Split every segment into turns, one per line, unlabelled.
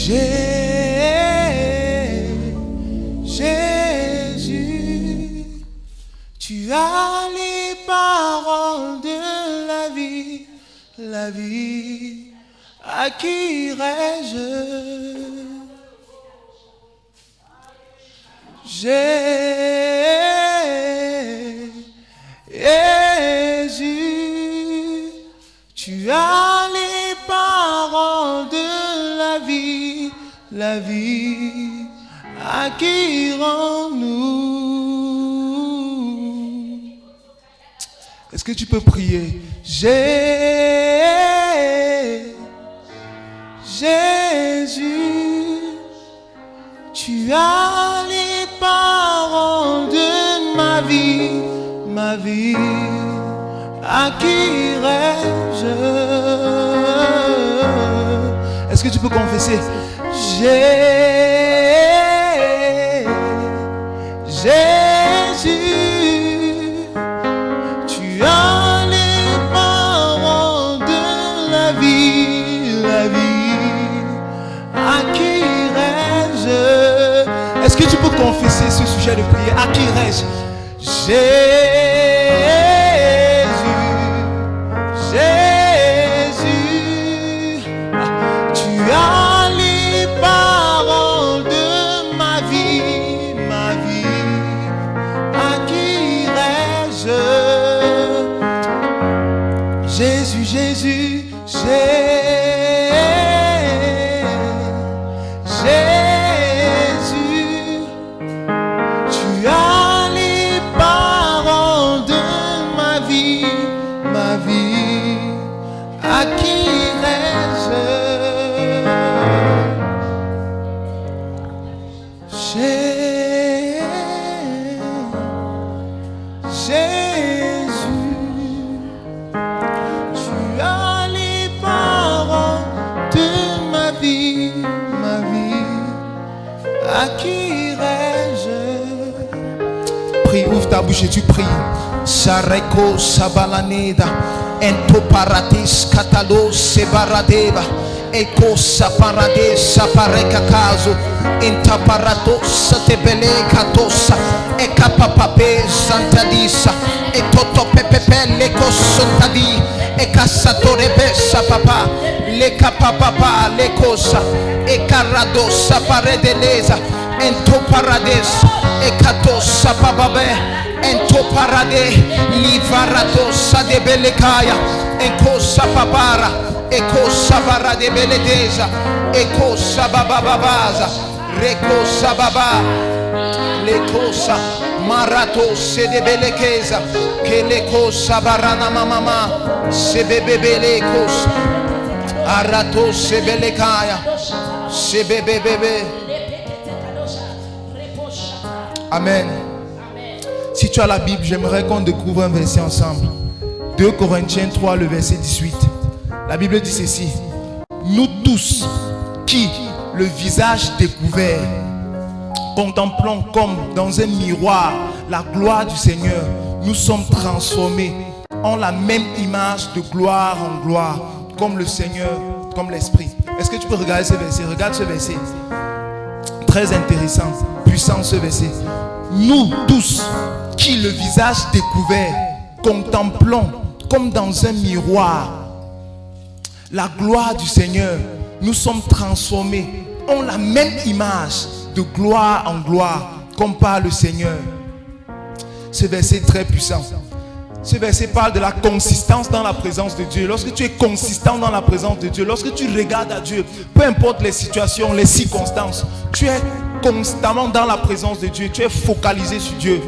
Jésus, tu as les paroles de la vie, à qui irai-je? Jésus, tu as les paroles de la vie, à qui irons-nous? Est-ce que tu peux prier? Jésus, tu as les paroles de ma vie, à qui irai-je? Est-ce que tu peux confesser? Jésus, tu as les paroles de la vie, à qui irai-je? Est-ce que tu peux confesser ce sujet de prière? À qui irai-je? Jésus, tu as les paroles de ma vie, à qui irai-je? Jésus, Jésus, Jésus, tu as les paroles de ma vie, à qui irai-je? Jésus, tu as les paroles de ma vie, à qui irai-je? Prie, ouvre ta bouche et tu pries. Sareko sabalaneda, ento paratis katalo sebaradeva, eko saparade sapareka kazo, intaparato satebele katosa, ekapapape santadisa, etoto pepepe leko sontadi, ekasatore sapapa, leka papapa lekosa, ekarado saparedeleza, ento parades, ekato sapababe, ento parade, livarato sadebelekaya, eko sapabara, eko sabara de beledeza, eko sabababaza, reko sababa, lekosa, marato sedebelekeza, keleko sabarana mamama, sebebebelekos, arato sebelekaya, sebebebebe. Amen. Si tu as la Bible, j'aimerais qu'on découvre un verset ensemble. 2 Corinthiens 3, le verset 18. La Bible dit ceci: nous tous qui, le visage découvert, contemplons comme dans un miroir la gloire du Seigneur, nous sommes transformés en la même image de gloire en gloire, comme le Seigneur, comme l'Esprit. Est-ce que tu peux regarder ce verset? Regarde ce verset. Très intéressant, puissant ce verset. Nous tous qui, le visage découvert, contemplons comme dans un miroir la gloire du Seigneur, nous sommes transformés en la même image de gloire en gloire, comme par le Seigneur. Ce verset est très puissant. Ce verset parle de la consistance dans la présence de Dieu. Lorsque tu es consistant dans la présence de Dieu, lorsque tu regardes à Dieu, peu importe les situations, les circonstances, tu es constamment dans la présence de Dieu, tu es focalisé sur Dieu.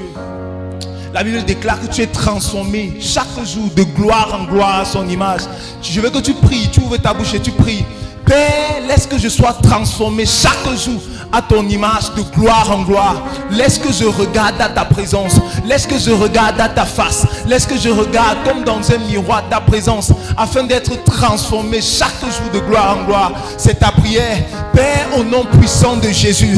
La Bible déclare que tu es transformé chaque jour de gloire en gloire à son image. Je veux que tu pries, tu ouvres ta bouche et tu pries. Père, laisse que je sois transformé chaque jour à ton image de gloire en gloire. Laisse que je regarde à ta présence. Laisse que je regarde à ta face. Laisse que je regarde comme dans un miroir ta présence, afin d'être transformé chaque jour de gloire en gloire. C'est ta prière. Père, au nom puissant de Jésus,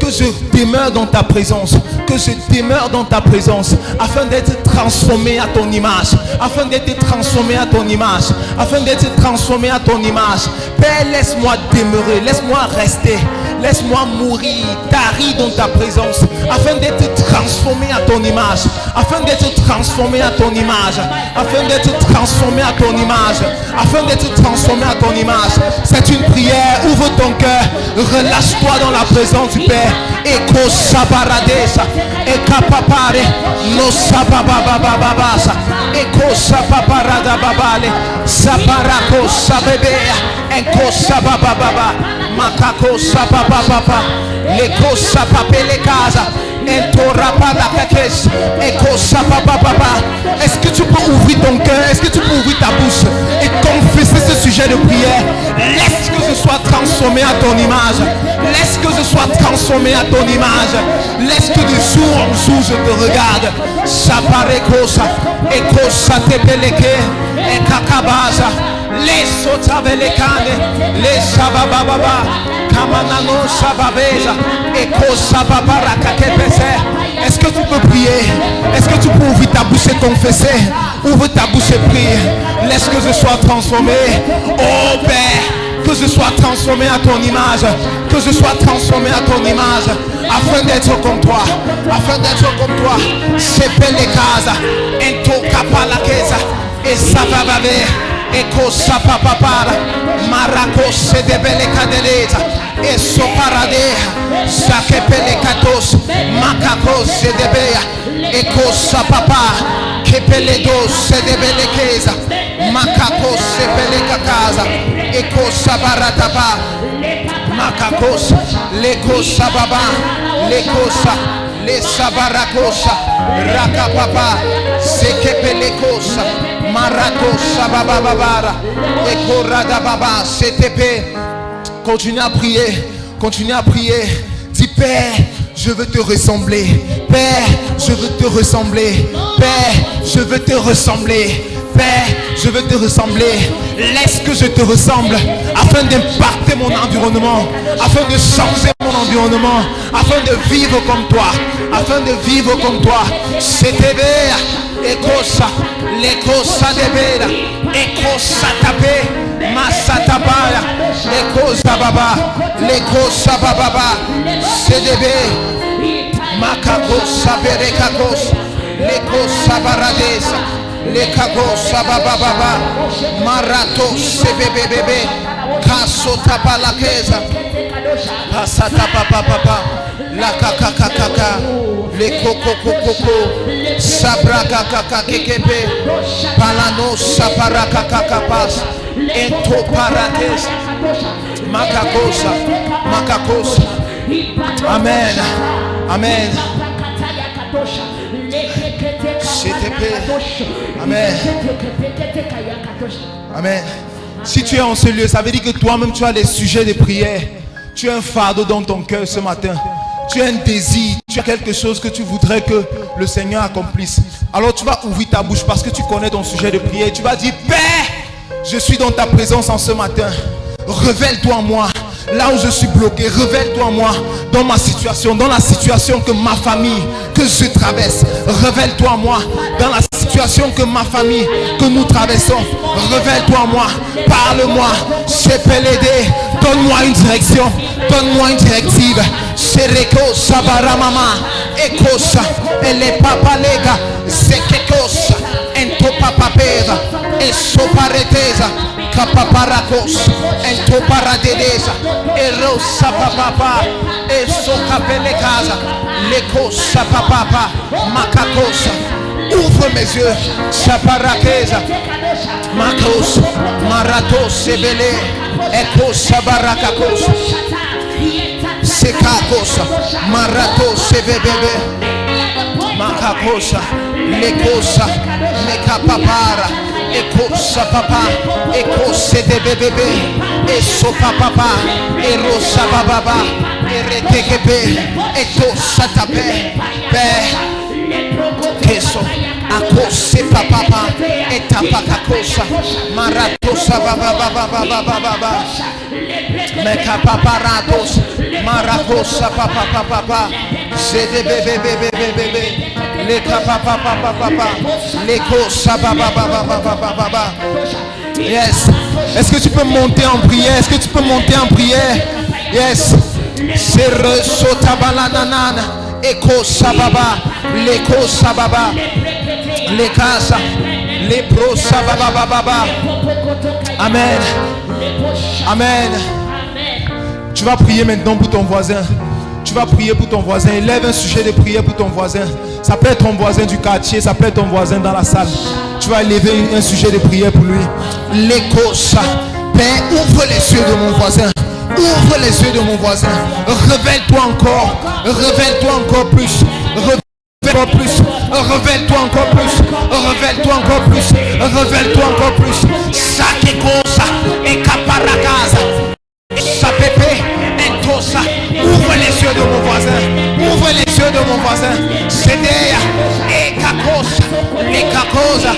que je demeure dans ta présence, que je demeure dans ta présence, afin d'être transformé à ton image, afin d'être transformé à ton image, afin d'être transformé à ton image. Père, laisse-moi demeurer, laisse-moi rester, laisse-moi mourir, tarir dans ta présence, afin d'être transformé à ton image, afin d'être transformé à ton image, afin d'être transformé à ton image, afin d'être transformé à ton image. C'est une prière, ouvre ton cœur, relâche-toi dans la présence du Père. Eko sabaradesa, ekapapare, no sabababababasa, eko sababarada babale, sabarako sabebea, eko sababababa, makako sababababa, leko sabapele casa. Est-ce que tu peux ouvrir ton cœur? Est-ce que tu peux ouvrir ta bouche et confesser ce sujet de prière? Laisse que je sois transformé à ton image. Laisse que je sois transformé à ton image. Laisse que de jour en jour je te regarde. Saparekosa, ekosa tepeleke, ekakabaza, les sotavelekane, les sabababa, kamanano sababeza, ekosa babaraka kepese. Est-ce que tu peux prier? Est-ce que tu peux ouvrir ta bouche et confesser? Ouvre ta bouche et prie. Laisse que je sois transformé. Oh Père, que je sois transformé à ton image. Que je sois transformé à ton image. Afin d'être comme toi. Afin d'être comme toi. C'est belle casa. Ento kapalakeza. Et ça va baver. Eko sapapapara. Maracos de belle cadeleza. Et so paradea. Sakepele katos. Makakos de bea. Eko sapapa. Kepele dos de belle keza. Makakos de belle casa. Eko sabarataba. Makakos. Leko sababa. Lekosa. Les sabarakosa. Rakapapa. Sekepele kosa. Marato sabababara. Eko radababa. CTP. Continue à prier. Continue à prier. Dis Père, je veux te ressembler. Père, je veux te ressembler. Père, je veux te ressembler. Père, je veux te ressembler. Laisse que je te ressemble afin d'impacter mon environnement, afin de changer mon environnement, afin de vivre comme toi, afin de vivre comme toi. CTB, Ekosa, l'Ekosa de Bela, Ekosa tapé, Masatabaya, Ekosa baba, l'Ekosa baba, CDB, Makakos, Saberekakos, l'Ekosa baradesa. Les kagos sabababa marato sebebebebe kasota palakeza pasata papa la kakakakaka les kokokokoko sabraka kakakekepe palano saparaka kakapas ento parakes makakosa makakosa. Amen, amen. Amen. Amen. Si tu es en ce lieu, ça veut dire que toi-même tu as des sujets de prière. Tu as un fardeau dans ton cœur ce matin. Tu as un désir, tu as quelque chose que tu voudrais que le Seigneur accomplisse. Alors tu vas ouvrir ta bouche parce que tu connais ton sujet de prière. Tu vas dire Père, je suis dans ta présence en ce matin. Révèle-toi en moi. Là où je suis bloqué, révèle-toi en moi. Dans ma situation, dans la situation que ma famille, que je traverse. Révèle-toi en moi. Dans la situation que ma famille, que nous traversons. Révèle-toi en moi. Parle-moi. Chepelede. Donne-moi une direction. Donne-moi une directive. Sereko Sabaramama. Ekosa. Elle papalega. Zekekosa. Ento papapeza. Esopareteza. Kapaparakos. Ento paradedeza. Erosa papapa. Esokapele casa. Lekosa papapa. Makakosa. Ouvre mes yeux. Saparakeza. Makos. Maratos sebele. Ekosa barakakos. Sekakosa. Maratos sebebebe. Makakosa. Lekosa. Lekapapara. Ekosa papa. Ekose de bebebe. Eso papa. Erosa bababa. Eretekepe. Ekosa tape. Père. keso akose papa etapakakosa maratosa baba meka paparatos marakosa papa zede bebe leka papa lekosa baba. Yes. Est-ce que tu peux monter en prière? Est-ce que tu peux monter en prière? Yes. Sere sota balanana eko sababa leko sababa lekasa lepro sababa baba. Amen. Amen. Tu vas prier maintenant pour ton voisin. Tu vas prier pour ton voisin. Élève un sujet de prière pour ton voisin. Ça peut être ton voisin du quartier, ça peut être ton voisin dans la salle. Tu vas élever un sujet de prière pour lui. L'écossa. Père, ouvre les yeux de mon voisin. Ouvre les yeux de mon voisin. Révèle-toi encore. Révèle-toi encore plus. Révèle-toi plus. Révèle-toi encore plus. Révèle-toi encore plus. Révèle-toi encore plus. Sakekosa et kaparakaza. Sapépé. Ouvre les yeux de mon voisin. Ouvre les yeux de mon voisin. Cédéa. Et kakosa. Et kakosa.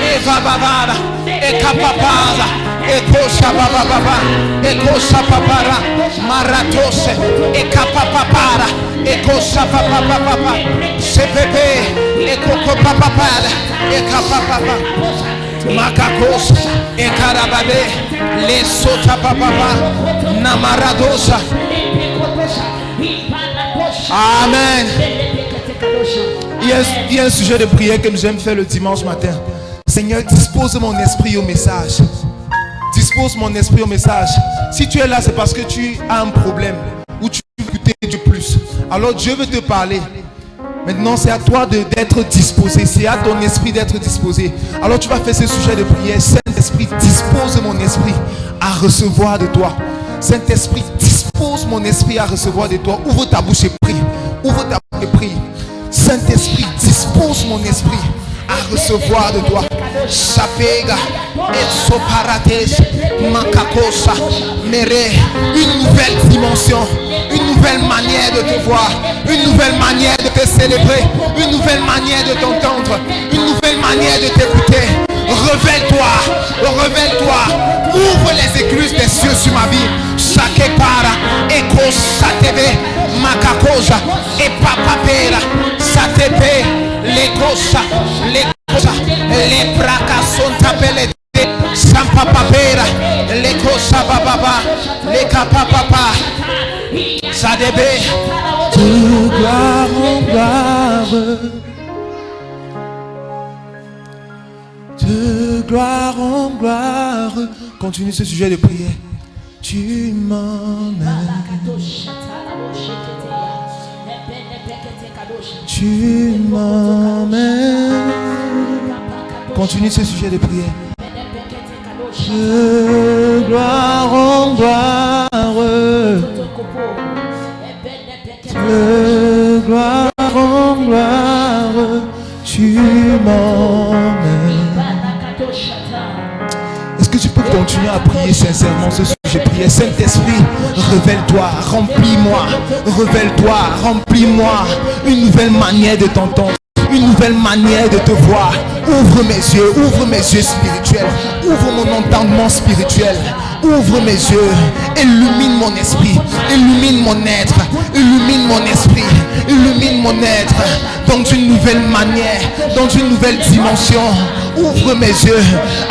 Et vabavara. Et kapapaza. Et kosa babababa. Et kosa papara. Maratose. Et kapapapara. Et kosa papapapa. CPP. Et koko papapara. Et kapapapa. Makakos et Karabade, les sota papa, Namaradosa. Amen. Il y a un sujet de prière que j'aime faire le dimanche matin. Seigneur, dispose mon esprit au message. Dispose mon esprit au message. Si tu es là, c'est parce que tu as un problème ou tu veux écouter Dieu plus. Alors Dieu veut te parler. Maintenant, c'est à toi d'être disposé. C'est à ton esprit d'être disposé. Alors, tu vas faire ce sujet de prière. Saint-Esprit, dispose mon esprit à recevoir de toi. Saint-Esprit, dispose mon esprit à recevoir de toi. Ouvre ta bouche et prie. Ouvre ta bouche et prie. Saint-Esprit, dispose mon esprit à recevoir de toi. Sapega, Exoparates, Makakosa, Mere, une nouvelle dimension, une nouvelle manière de te voir, une nouvelle manière de te célébrer, une nouvelle manière de t'entendre, une nouvelle manière de t'écouter. Révèle-toi, révèle-toi, ouvre les écluses des cieux sur ma vie. Sakepara, Eko Satebe, Makakosa, et Papapera, Satepe, Lekosa, les braques sont appelés sans papapera, les cosa bababa, les capapapa, ça débé. De gloire en gloire, de gloire en gloire. Continue ce sujet de prière. Tu m'emmènes. Tu m'emmènes. Continue ce sujet de prière. De gloire en gloire. De gloire en gloire. Tu m'emmènes. Est-ce que tu peux continuer à prier sincèrement ce sujet de prière? Saint-Esprit, révèle-toi, remplis-moi, révèle-toi, remplis-moi. Une nouvelle manière de t'entendre, une nouvelle manière de te voir. Ouvre mes yeux spirituels, ouvre mon entendement spirituel, ouvre mes yeux, illumine mon esprit, illumine mon être, illumine mon esprit, illumine mon être dans une nouvelle manière, dans une nouvelle dimension. Ouvre mes yeux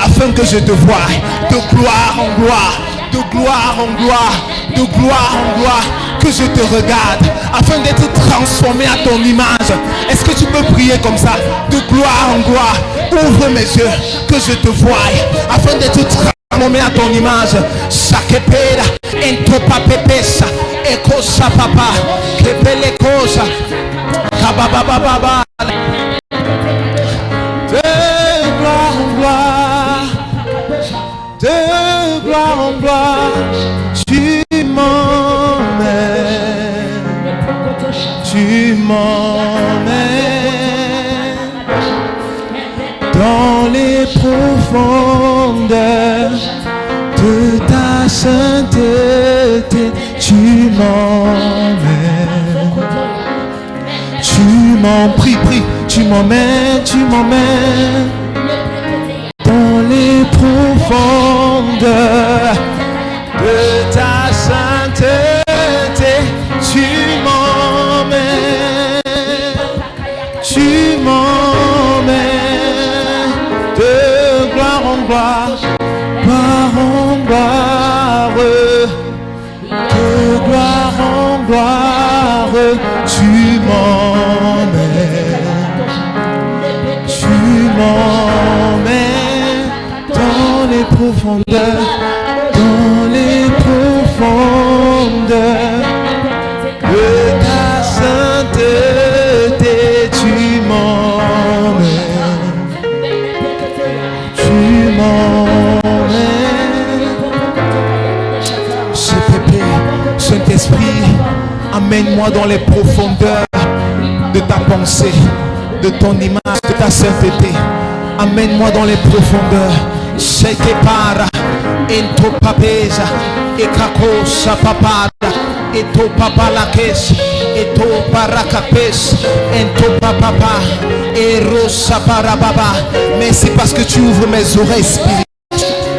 afin que je te voie de gloire en gloire, de gloire en gloire, de gloire en gloire, que je te regarde afin d'être transformé à ton image. Est-ce que tu peux prier comme ça? De gloire en gloire, ouvre mes yeux, que je te voie afin d'être transformé à ton image. Sakepera, entopa pepesa, ekosa papa, kepele kosa, kababababa. De gloire en gloire, de gloire en gloire, tu m'emmènes, tu m'emmènes dans les profondeurs de ta sainteté. Tu m'emmènes, tu prie, tu m'emmènes dans les profondeurs de ta sainteté. Tu m'emmènes de gloire en gloire, de gloire en gloire. Tu m'emmènes dans les profondeurs, de ta sainteté. Tu m'emmènes. Saint-Esprit, amène-moi dans les profondeurs de ta pensée, de ton image, de ta sainteté. Amène-moi dans les profondeurs. C'est que para ento papeza et kakosa papada et to papa la caisse et to paracapes ento papa et rosa parababa. Merci parce que tu ouvres mes oreilles spirituelles.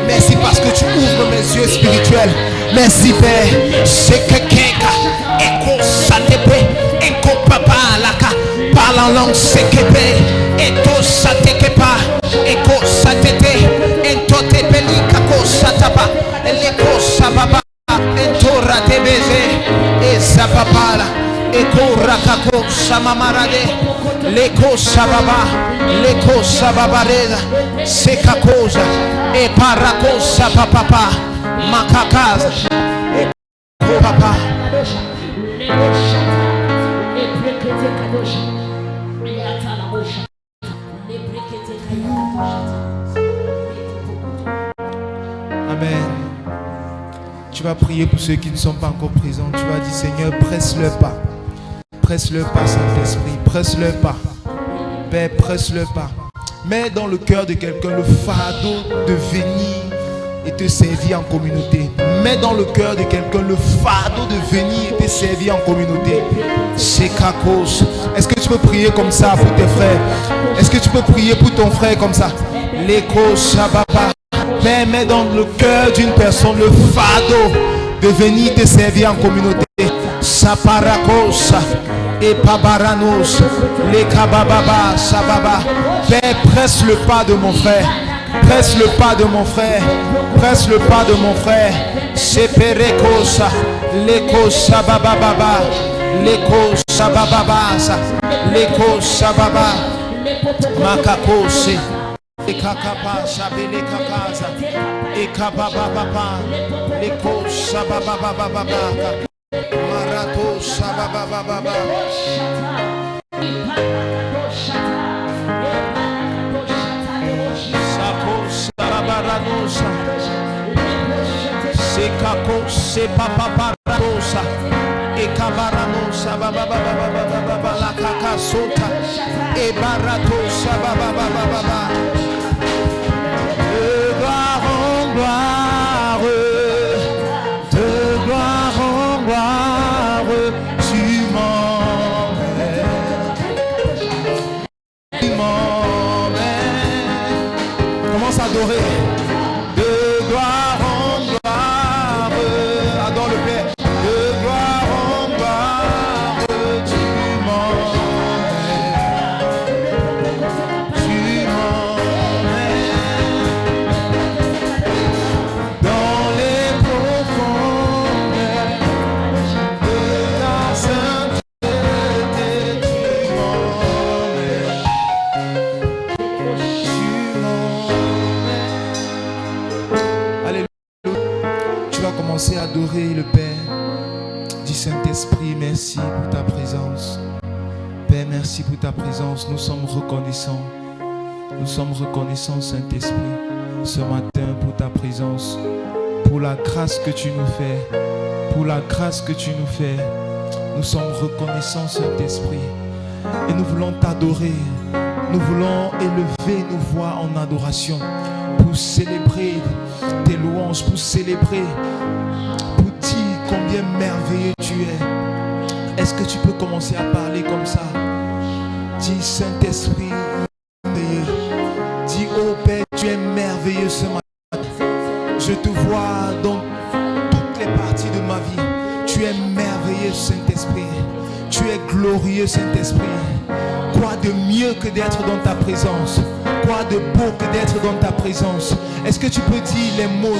Merci parce que tu ouvres mes yeux spirituels. Merci Père. C'est que keka eko satepe eko papa laka parle en langue sekepe eto satekepa eko satete ento tepelika ko satapa eleko sababa ento ratebeze ezapapala eko rakako samamarade leko sababareza seka cosa e paracosa papa makakaza eko papa. Amen. Tu vas prier pour ceux qui ne sont pas encore présents. Tu vas dire Seigneur, presse le pas. Presse le pas, Saint-Esprit. Presse le pas. Père, presse le pas. Mets dans le cœur de quelqu'un le fardeau de venir et te servir en communauté. Mets dans le cœur de quelqu'un le fardeau de venir et te servir en communauté. C'est kakos. Est-ce que tu peux prier comme ça pour tes frères? Est-ce que tu peux prier pour ton frère comme ça? L'écho Shababa. Père, mets dans le cœur d'une personne le fardeau de venir te servir en communauté. Saparakos et Pabaranos, les Kabababa, Sababa. Père, presse le pas de mon frère. Presse le pas de mon frère. Presse le pas de mon frère. Seperekosa, Leko Sabababa, Leko Sabababa, Leko Sababa, Makakose. Ekakapa sabele kakaza ekabababa leko sabababa marato sabababa sako sababaradosa sekako sepapaparadosa ekabaranosa bababa la kakasota ebarato sabababa. Adorer de gloire en gloire, adore le Père, de gloire en gloire, tu m'emmènes dans les profondeurs de ta sainteté, tu m'emmènes. Commencer à adorer le Père. Dis Saint-Esprit, merci pour ta présence. Père, merci pour ta présence. Nous sommes reconnaissants. Nous sommes reconnaissants, Saint-Esprit, ce matin pour ta présence, pour la grâce que tu nous fais. Pour la grâce que tu nous fais. Nous sommes reconnaissants, Saint-Esprit. Et nous voulons t'adorer. Nous voulons élever nos voix en adoration pour célébrer tes louanges, pour célébrer, pour dire combien merveilleux tu es. Est-ce que tu peux commencer à parler comme ça? Dis Saint-Esprit, merveilleux. Dis, oh Père, tu es merveilleux ce matin. Je te vois dans toutes les parties de ma vie. Tu es merveilleux, Saint-Esprit. Tu es glorieux, Saint-Esprit. Quoi de mieux que d'être dans ta présence? Quoi de beau que d'être dans ta présence? Est-ce que tu peux dire les mots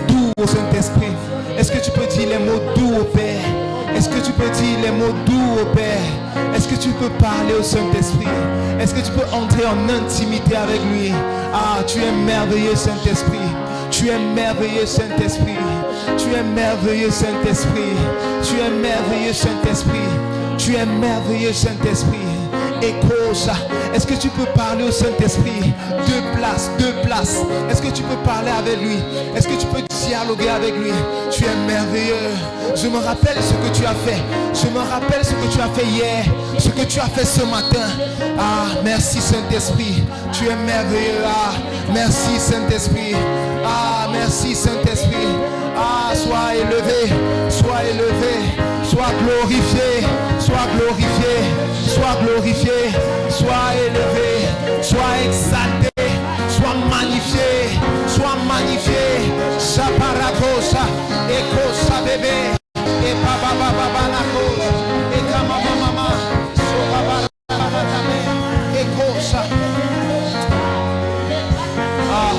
doux au Saint-Esprit? Est-ce que tu peux dire les mots doux au Père? Est-ce que tu peux dire les mots doux au Père? Est-ce que tu peux parler au Saint-Esprit? Est-ce que tu peux entrer en intimité avec lui? Ah, tu es merveilleux, Saint-Esprit. Tu es merveilleux, Saint-Esprit. Tu es merveilleux, Saint-Esprit. Tu es merveilleux, Saint-Esprit. Tu es merveilleux, Saint-Esprit. Écho ça. Est-ce que tu peux parler au Saint-Esprit? Deux places. Est-ce que tu peux parler avec lui? Est-ce que tu peux dialoguer avec lui? Tu es merveilleux. Je me rappelle ce que tu as fait. Je me rappelle ce que tu as fait hier. Ce que tu as fait ce matin. Ah, merci Saint-Esprit. Tu es merveilleux. Ah, merci Saint-Esprit. Ah, merci Saint-Esprit. Ah, sois élevé. Sois élevé. Sois glorifié. Sois glorifié. Sois glorifié. Sois élevé. Sois exalté. Sois magnifié. Sois magnifié. Saparakosa. Ekosa bébé. Et baba baba la cause. Et kama mama. So baba baba tame. Ekosa. Ah.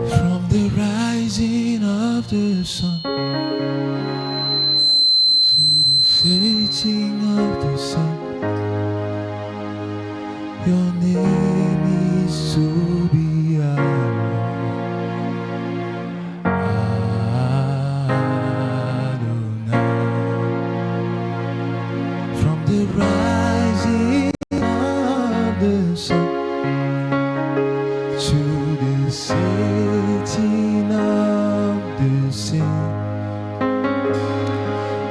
From the rising of the sun to the setting of the sun, your name is to be honored. Adonai. From the rising of the sun to the setting of the sun,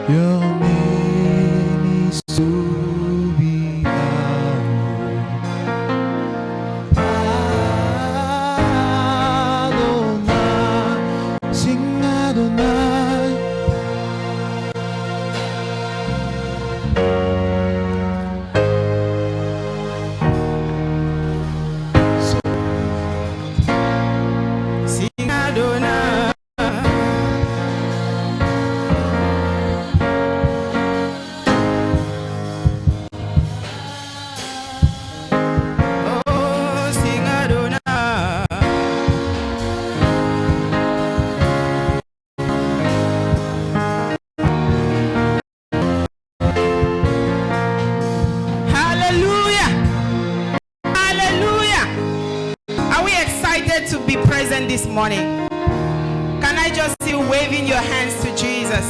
your name is to be honored. Adonai, sing Adonai.
Sing Adonai. Oh, sing Adonai. Hallelujah. Hallelujah. Are we excited to be present this morning? Can I just see you waving your hands to Jesus?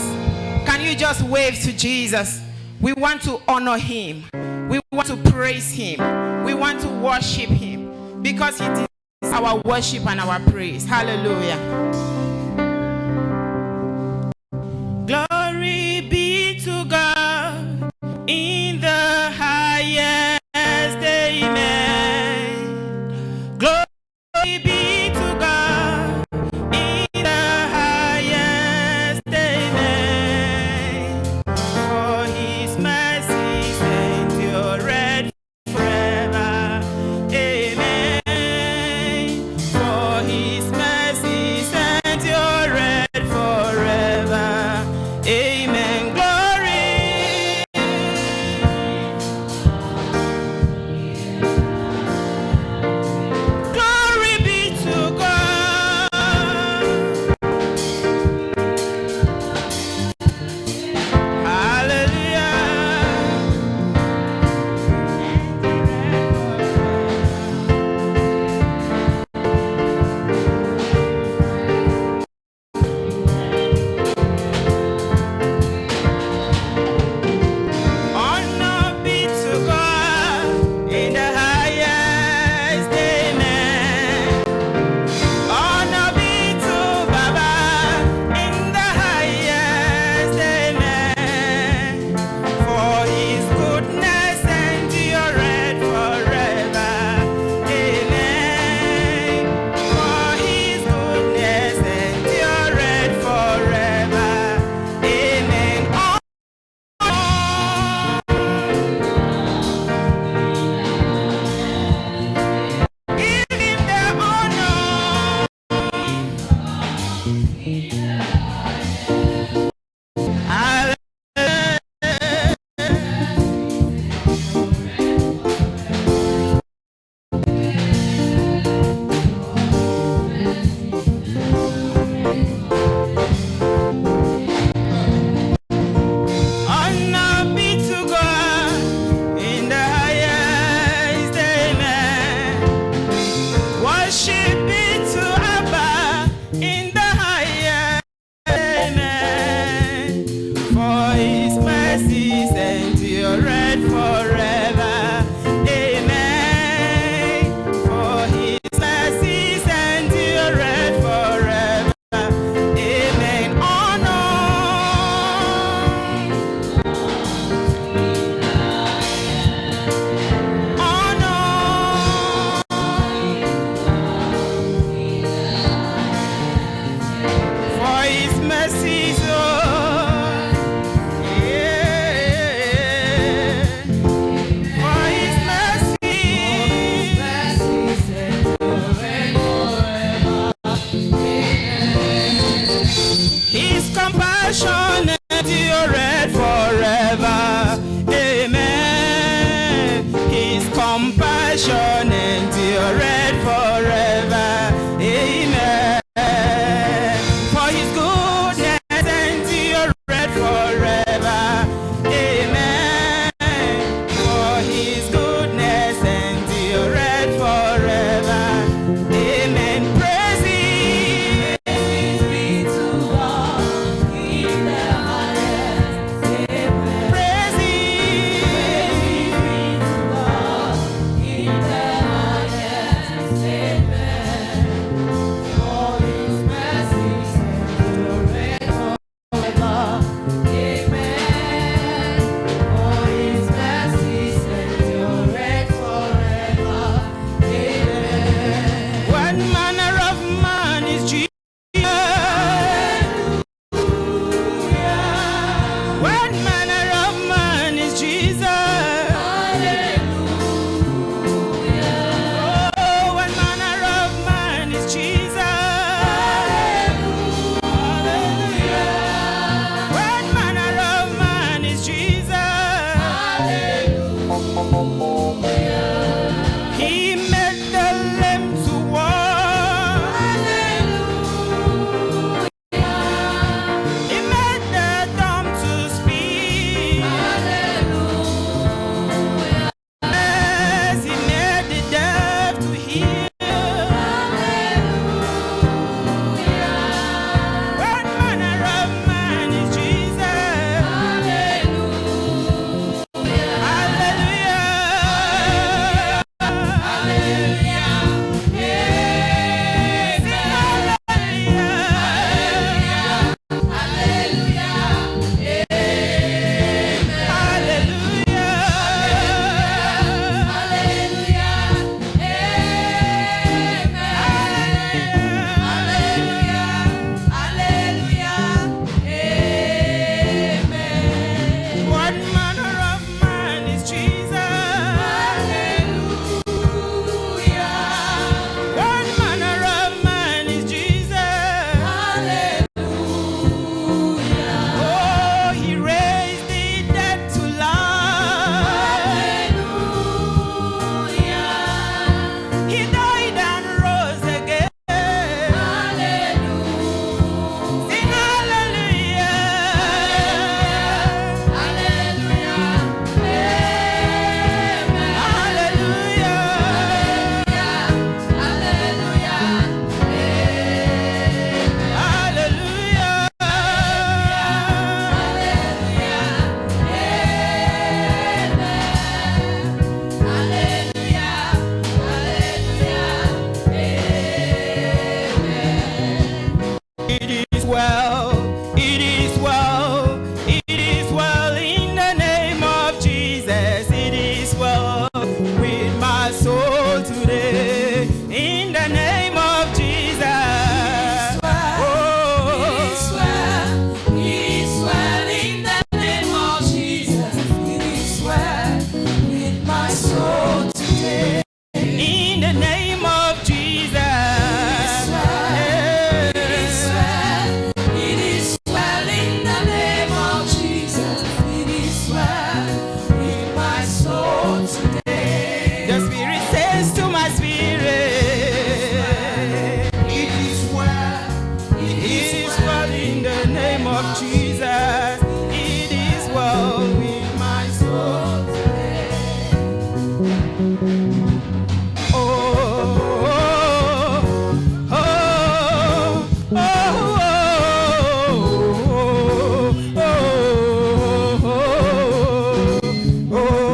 Can you just wave to Jesus? We want to honor him. We want to praise him. We want to worship him because he deserves our worship and our praise. Hallelujah. Glory be to God in the highest. Amen. Glory be to God in the highest. Amen. For his mercies endure forever. Amen. For his mercies endure compassion endureth forever. Amen. For his goodness endureth forever. Amen. For his goodness endureth forever. Amen. Praise be to God in the highest. Amen. Praise be to God in the highest. Amen. For his mercies endureth forever. Amen. For his mercies endureth forever. Amen. What manner of man is Jesus? What manner of man is Jesus? Oh, what manner of man is Jesus? What manner of man is Jesus? He made the lame to walk. He made the dumb to speak. Yes, he made the deaf to hear. What manner of man is Jesus? Hallelujah. What manner of man is Jesus? What manner of man is Jesus? Oh, he raised the dead to life. He died and rose again. Sing hallelujah. It is well, it is well, it is well in the name of Jesus. It is well with my soul today in the name of Jesus. Oh,
It is well in the name of Jesus. It is well with my soul today.
in the name of Jesus.
It is well in the name of Jesus. It is well with my soul today.
The Spirit says to my spirit,
It is well.
it is well in the name of Jesus. It is well with my soul today. Oh, oh, oh, oh, oh, oh, oh, oh,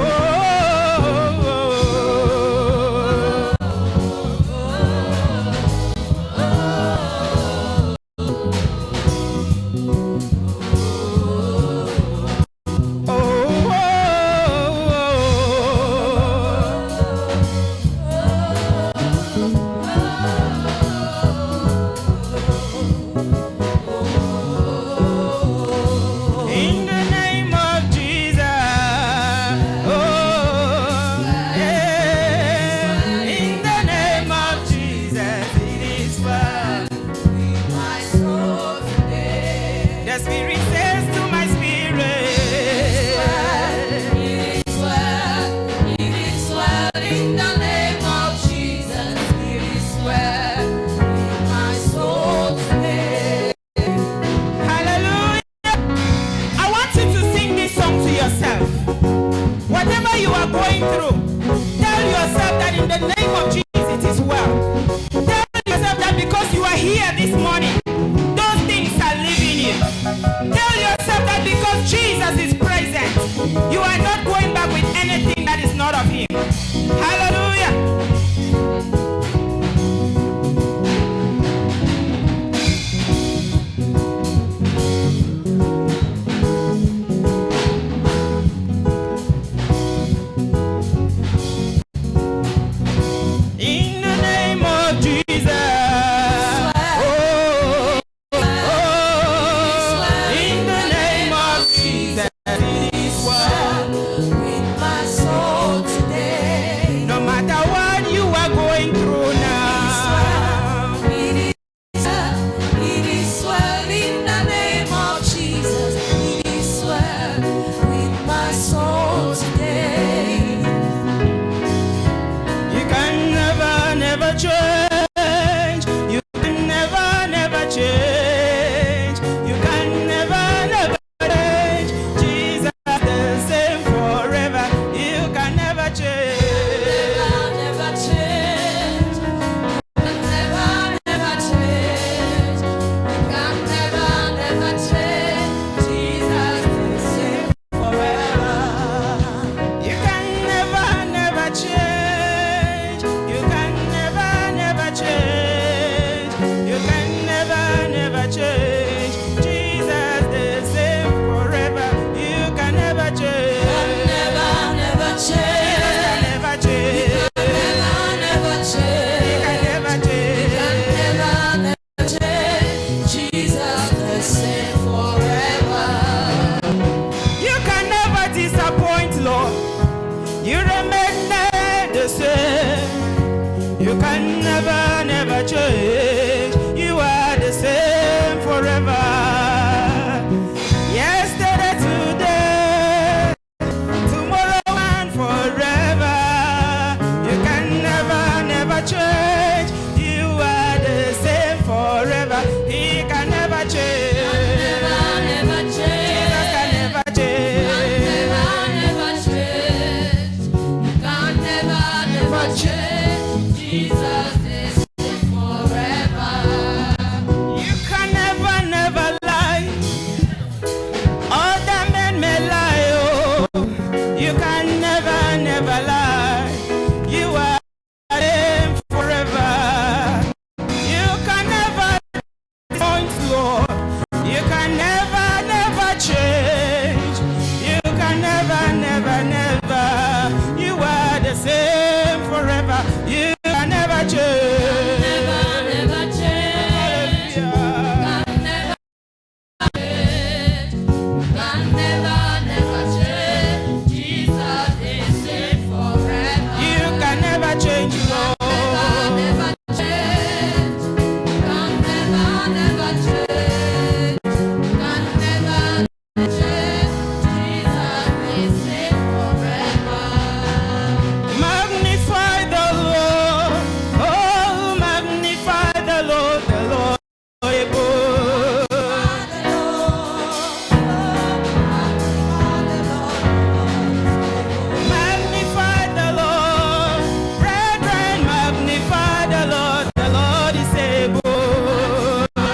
never